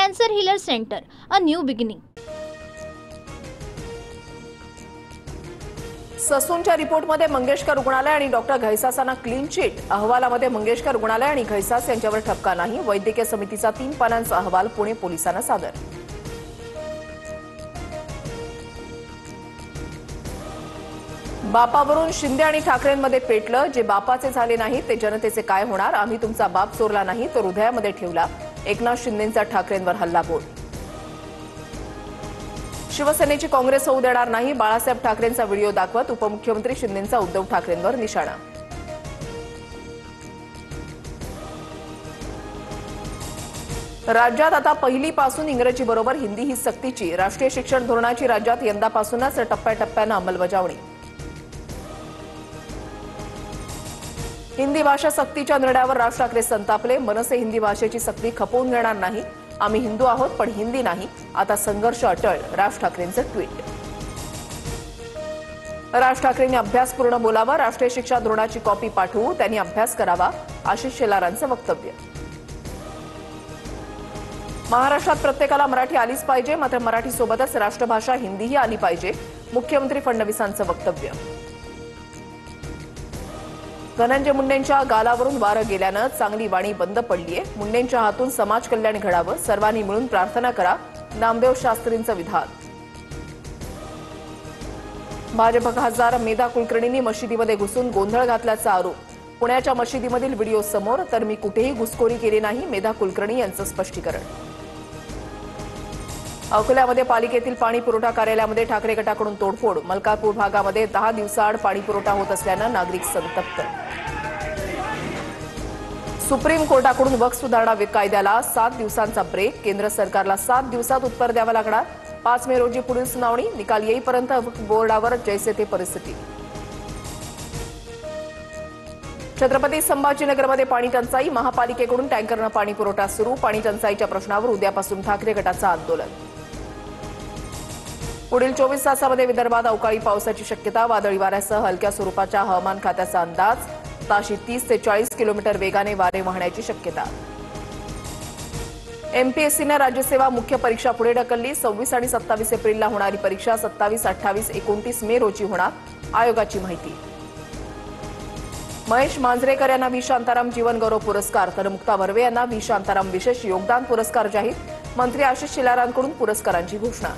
Cancer Healer Center, a new beginning. ससूनच्या रिपोर्टमध्ये Mangeshkar रुग्णालय आणि doctor घैसासांना clean chit. अहवालामध्ये मंगेशकर रुग्णालय आणि घैसास यांच्यावर ठपका नाही। वैद्यकीय समितीचा 3 पानांचा अहवाल पुणे पोलिसांना सादर। बापावरून शिंदे आणि ठाकरेंमध्ये पेटलं। जे बापाचे झाले नाही ते जनतेचे काय होणार। आम्ही तुमचा बाप चोरला नाही तर हृदयामध्ये ठेवला। एकनाथ शिंदेंचा ठाकरेंवर हल्लाबोल। शिवसेनेची काँग्रेस होऊ देणार नाही। बाळासाहेब ठाकरेंचा व्हिडिओ दाखवत उपमुख्यमंत्री शिंदेंचा उद्धव ठाकरेंवर निशाणा। राज्यात आता पहिलीपासून इंग्रजीबरोबर हिंदी ही सक्तीची। राष्ट्रीय शिक्षण धोरणाची राज्यात यंदापासूनच टप्प्याटप्प्याने अंमलबजावणी। हिंदी भाषा सक्तीच्या निर्णयावर राज ठाकरे संतापले। मनसे हिंदी भाषेची सक्ती खपवून घेणार नाही। आम्ही हिंदू आहोत पण हिंदी नाही। आता संघर्ष अटळ। राज ठाकरेंचं ट्विट। राज ठाकरेंनी अभ्यासपूर्ण बोलावा। राष्ट्रीय शिक्षा धोरणाची कॉपी पाठवू, त्यांनी अभ्यास करावा। आशिष शेलारांचं वक्तव्य। महाराष्ट्रात प्रत्येकाला मराठी आलीच पाहिजे, मात्र मराठीसोबतच राष्ट्रभाषा हिंदीही आली पाहिजे। मुख्यमंत्री फडणवीसांचं वक्तव्य। धनंजय मुंडेंच्या गालावरून वारं गेल्यानं चांगली वाणी बंद पडलीये। मुंडेंच्या हातून समाज कल्याण घडावं, सर्वांनी मिळून प्रार्थना करा। नामदेव शास्त्रींचं विधान। भाजप खासदार मेधा कुलकर्णींनी मशिदीमध्ये घुसून गोंधळ घातल्याचा आरोप। पुण्याच्या मशिदीमधील व्हिडिओ समोर, तर मी कुठेही घुसखोरी केली नाही। मेधा कुलकर्णी यांचं स्पष्टीकरण। अकोल्यामध्ये पालिकेतील पाणी पुरवठा कार्यालयामध्ये ठाकरे गटाकडून तोडफोड। मलकापूर भागामध्ये 10 दिवसाआड पाणी पुरवठा होत असल्यानं नागरिक संतप्त। सुप्रीम कोर्टाकडून वक्फ सुधारणा कायद्याला 7 दिवसांचा ब्रेक। केंद्र सरकारला 7 दिवसात उत्तर द्यावं लागणार। 5 मे रोजी पुढील सुनावणी। निकाल येईपर्यंत वक्फ बोर्डावर जैसे थे परिस्थिती। छत्रपती संभाजीनगरमध्ये पाणी टंचाई। महापालिकेकडून टँकरनं पाणी पुरवठा सुरू। पाणी टंचाईच्या प्रश्नावर उद्यापासून ठाकरे गटाचं आंदोलन। पुढील 24 तासामध्ये विदर्भात अवकाळी पावसाची शक्यता। वादळी वाऱ्यासह हलक्या स्वरूपाच्या हवामान खात्याचा अंदाज। ताशी 30 ते 40 किलोमीटर वेगाने वारे वाहण्याची शक्यता। एमपीएससीने राज्यसेवा मुख्य परीक्षा पुढे ढकलली। 26 आणि 27 एप्रिलला होणारी परीक्षा 27, 28, 29 मे रोजी होणार। आयोगाची माहिती। महेश मांजरेकर यांना व्ही शांताराम जीवन गौरव पुरस्कार, तर मुक्ता बर्वे यांना व्ही शांताराम विशेष योगदान पुरस्कार जाहीर। मंत्री आशिष शेलारांकडून पुरस्कारांची घोषणा।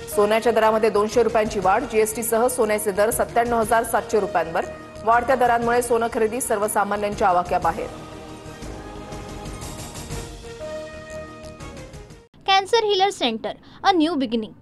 सोन्याच्या दरामध्ये 200 रुपयांची वाढ। जीएसटीसह सोन्याचे दर 97,700 रुपयांवर। वाढत्या दरांमुळे सोनं खरेदी सर्वसामान्यांच्या आवाक्याबाहेर। Cancer Healer Center, a new beginning.